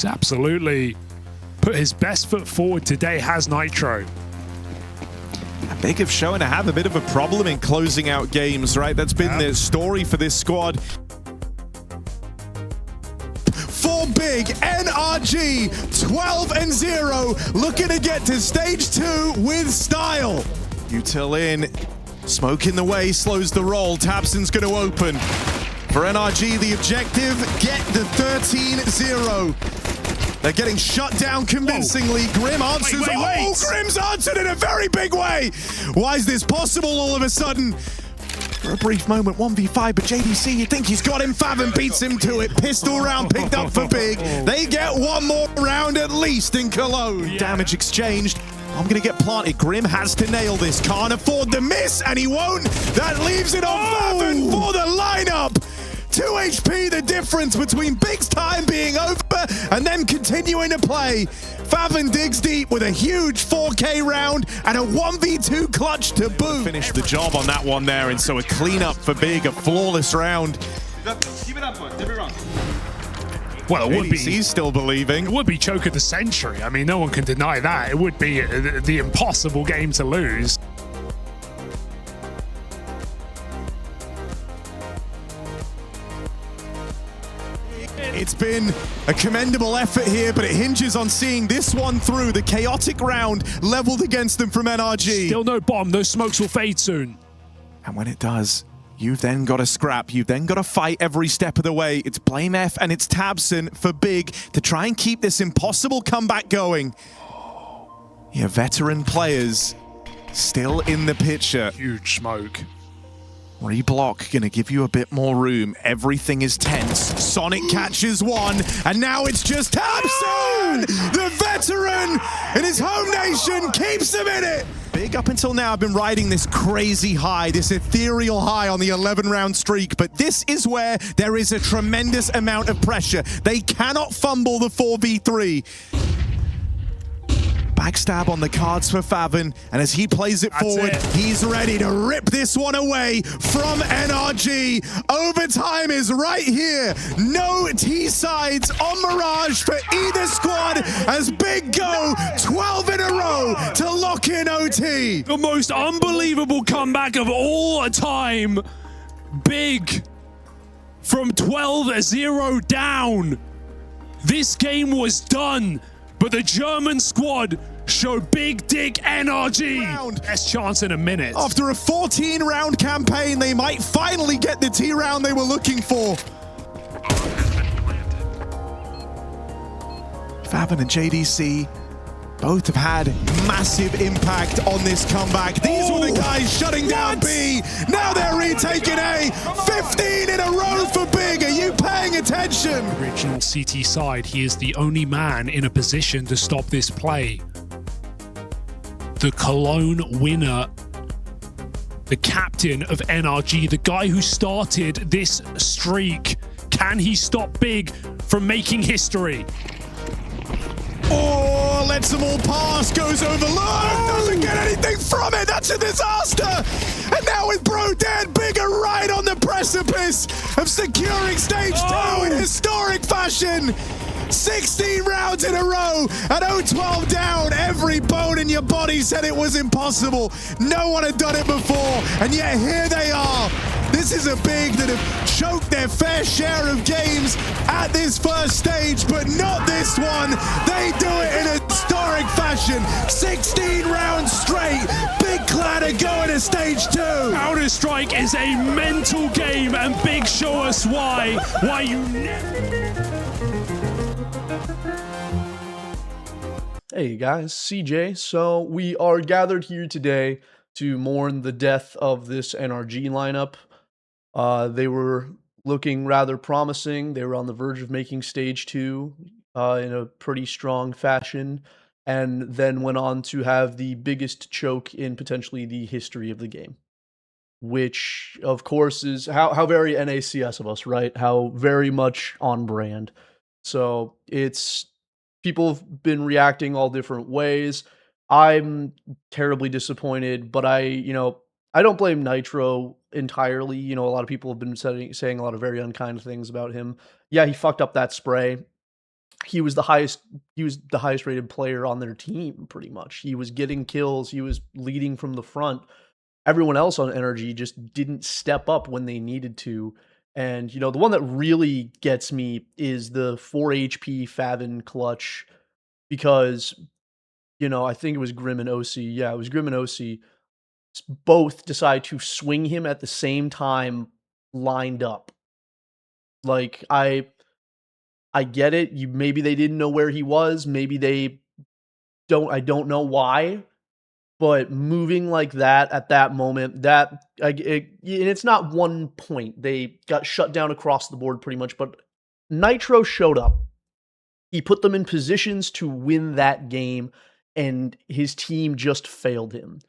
He's absolutely put his best foot forward today, has Nitro. Big have shown to have a bit of a problem in closing out games, right? That's been the story for this squad. For Big, NRG, 12-0, looking to get to stage 2 with style. Util in, smoke in the way, slows the roll. tabseN's going to open. For NRG, the objective, get the 13-0. They're getting shut down convincingly. Grim answers. Wait. Oh, Grim's answered in a very big way. Why is this possible all of a sudden? For a brief moment, 1v5, but JDC, you think he's got him. Faven beats him to it. Pistol round picked up for Big. They get one more round at least in Cologne. Yeah. Damage exchanged. I'm going to get planted. Grim has to nail this. Can't afford the miss, and he won't. That leaves it on Faven for the lineup. 2 HP, the difference between Big's time being over and then continuing to play. Faven digs deep with a huge 4K round and a 1v2 clutch to boot. Finished the job on that one there, and so a cleanup for Big, a flawless round. Keep it up, boys. Every round. Well, it would be. He's still believing. It would be choke of the century. I mean, no one can deny that. It would be the impossible game to lose. It's been a commendable effort here, but it hinges on seeing this one through. The chaotic round leveled against them from NRG. Still no bomb. Those smokes will fade soon. And when it does, you've then got to scrap. You've then got to fight every step of the way. It's Blame F and it's tabseN for Big to try and keep this impossible comeback going. Yeah, veteran players still in the picture. Huge smoke. Reblock gonna give you a bit more room. Everything is tense. Sonic catches one, and now it's just tabseN! The veteran in his home nation keeps him in it! Big up until now, I've been riding this crazy high, this ethereal high on the 11-round streak, but this is where there is a tremendous amount of pressure. They cannot fumble the 4v3. Backstab on the cards for Faven, and as he plays it forward, he's ready to rip this one away from NRG. Overtime is right here. No T-sides on Mirage for either squad as Big go 12 in a row to lock in OT. The most unbelievable comeback of all time. Big from 12-0 down. This game was done, but the German squad show big dick NRG. Best chance in a minute. After a 14-round campaign, they might finally get the T-round they were looking for. Faven and JDC both have had massive impact on this comeback. These were the guys shutting down B. Now they're retaking A. 15 in a row for Big. Are you paying attention? Original CT side, he is the only man in a position to stop this play. The Cologne winner, the captain of NRG, the guy who started this streak. Can he stop Big from making history? Oh, lets them all pass, goes overlooked, doesn't get anything from it. That's a disaster. And now with Bro dead, Big are right on the precipice of securing stage 2 in historic fashion. 16 rounds in a row at 0-12 down. Every bone in your body said it was impossible. No one had done it before, and yet here they are. This is a Big that have choked their fair share of games at this first stage, but not this one. They do it in a historic fashion. 16 rounds straight. Big Clan are going to stage 2. Counterstrike is a mental game, and Big show us why you never... Hey guys, CJ. So we are gathered here today to mourn the death of this NRG lineup. They were looking rather promising. They were on the verge of making stage 2 in a pretty strong fashion, and then went on to have the biggest choke in potentially the history of the game. Which, of course, is how very NACS of us, right? How very much on brand. So it's... people have been reacting all different ways. I'm terribly disappointed, but I don't blame Nitro entirely. A lot of people have been saying a lot of very unkind things about him. Yeah, he fucked up that spray. he was the highest rated player on their team pretty much. He was getting kills, he was leading from the front. Everyone else on energy just didn't step up when they needed to. And the one that really gets me is the 4 HP Favin clutch because I think it was Grim and OC. Yeah, it was Grim and OC. Both decide to swing him at the same time lined up. Like I get it. Maybe they didn't know where he was. Maybe they don't. I don't know why. But moving like that at that moment, and it's not one point. They got shut down across the board pretty much. But Nitro showed up. He put them in positions to win that game, and his team just failed him.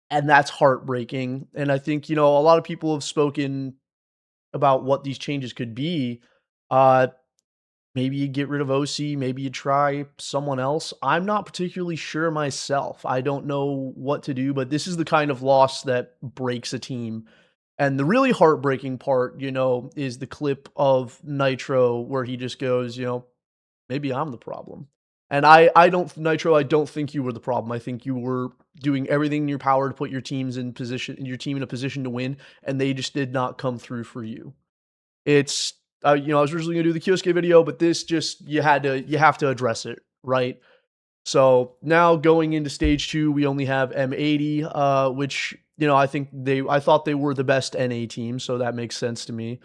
And that's heartbreaking. And I think a lot of people have spoken about what these changes could be. Maybe you get rid of OC, maybe you try someone else. I'm not particularly sure myself. I don't know what to do, but this is the kind of loss that breaks a team. And the really heartbreaking part, is the clip of Nitro where he just goes, maybe I'm the problem. And Nitro, I don't think you were the problem. I think you were doing everything in your power to put your team in a position to win, and they just did not come through for you. It's I was originally gonna do the Kioske video, but this just you have to address it, right? So now going into stage 2, we only have M80, which I thought they were the best NA team, so that makes sense to me.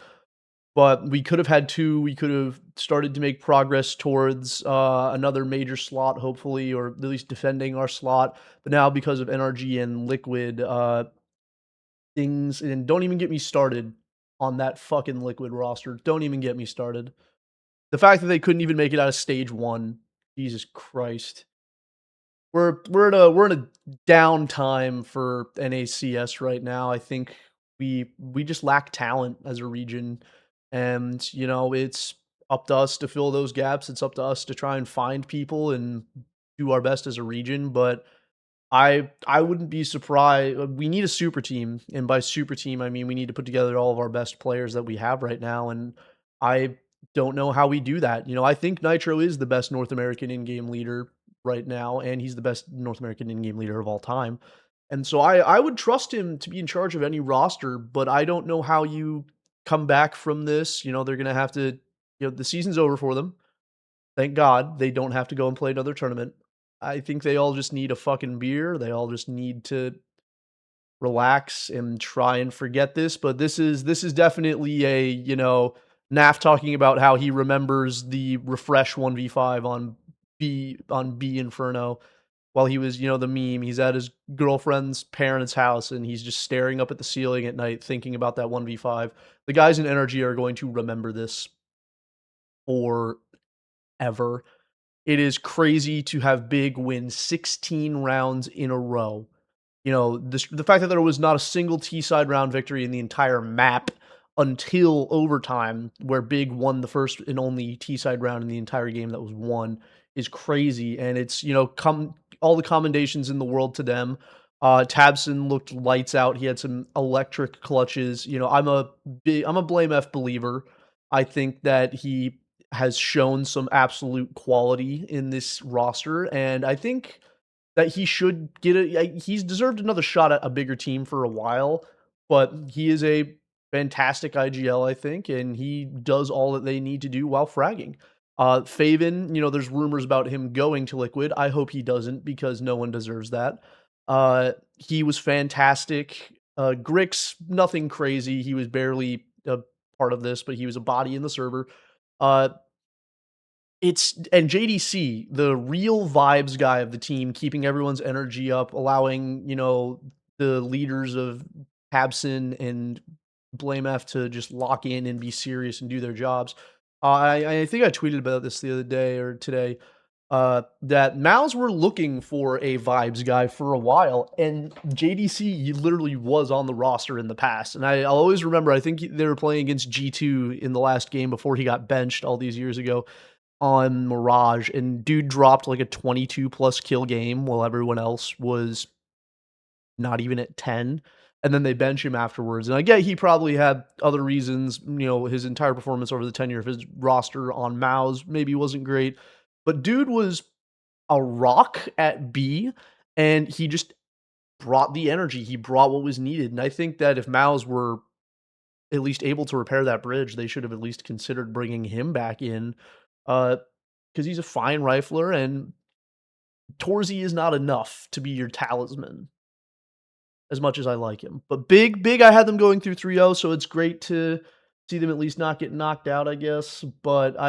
But we could have had 2. We could have started to make progress towards another major slot, hopefully, or at least defending our slot. But now because of NRG and Liquid, things, and don't even get me started on that fucking Liquid roster. Don't even get me started. The fact that they couldn't even make it out of stage 1, Jesus Christ. We're in a downtime for NACS right now. I think we just lack talent as a region, and it's up to us to fill those gaps. It's up to us to try and find people and do our best as a region. But I wouldn't be surprised. We need a super team, and by super team I mean we need to put together all of our best players that we have right now, and I don't know how we do that. I think Nitro is the best North American in-game leader right now, and he's the best North American in-game leader of all time. And so I would trust him to be in charge of any roster, but I don't know how you come back from this. They're going to have to, the season's over for them. Thank God they don't have to go and play another tournament. I think they all just need a fucking beer. They all just need to relax and try and forget this. But this is definitely a, Naf talking about how he remembers the refresh 1v5 on B Inferno while he was, the meme. He's at his girlfriend's parents' house and he's just staring up at the ceiling at night thinking about that 1v5. The guys in Energy are going to remember this forever. It is crazy to have Big win 16 rounds in a row. The fact that there was not a single T-side round victory in the entire map until overtime, where Big won the first and only T-side round in the entire game that was won, is crazy. And it's, all the commendations in the world to them. Tabson looked lights out. He had some electric clutches. I'm a Blame F believer. I think that he has shown some absolute quality in this roster, and I think that he should he's deserved another shot at a bigger team for a while, but he is a fantastic IGL, I think, and he does all that they need to do while fragging. Faven, there's rumors about him going to Liquid. I hope he doesn't, because no one deserves that. He was fantastic. Grix, nothing crazy. He was barely a part of this, but he was a body in the server. And JDC, the real vibes guy of the team, keeping everyone's energy up, allowing, the leaders of Tabson and Blame F to just lock in and be serious and do their jobs. I think I tweeted about this the other day or today, that Mouse were looking for a vibes guy for a while, and JDC literally was on the roster in the past. And I'll always remember, I think they were playing against G2 in the last game before he got benched all these years ago on Mirage, and dude dropped like a 22 plus kill game while everyone else was not even at 10. and then they bench him afterwards. And I get he probably had other reasons. His entire performance over the tenure of his roster on Mao's maybe wasn't great, but dude was a rock at B, and he just brought the energy. He brought what was needed. And I think that if Mao's were at least able to repair that bridge, they should have at least considered bringing him back in, because he's a fine rifler, and Torzy is not enough to be your talisman, as much as I like him. But big, I had them going through 3-0, so it's great to see them at least not get knocked out, I guess. But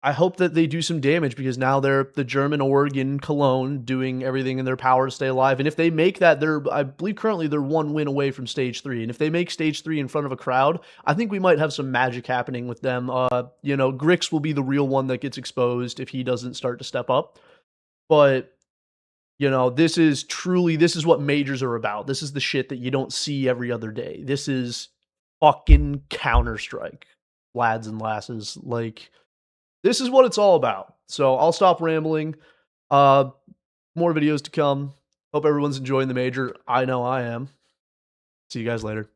I hope that they do some damage, because now they're the German Oregon Cologne doing everything in their power to stay alive. And if they make that, I believe currently they're 1 win away from stage 3. And if they make stage 3 in front of a crowd, I think we might have some magic happening with them. Grix will be the real one that gets exposed if he doesn't start to step up. But this is what majors are about. This is the shit that you don't see every other day. This is fucking Counterstrike, lads and lasses. Like, this is what it's all about. So I'll stop rambling. More videos to come. Hope everyone's enjoying the major. I know I am. See you guys later.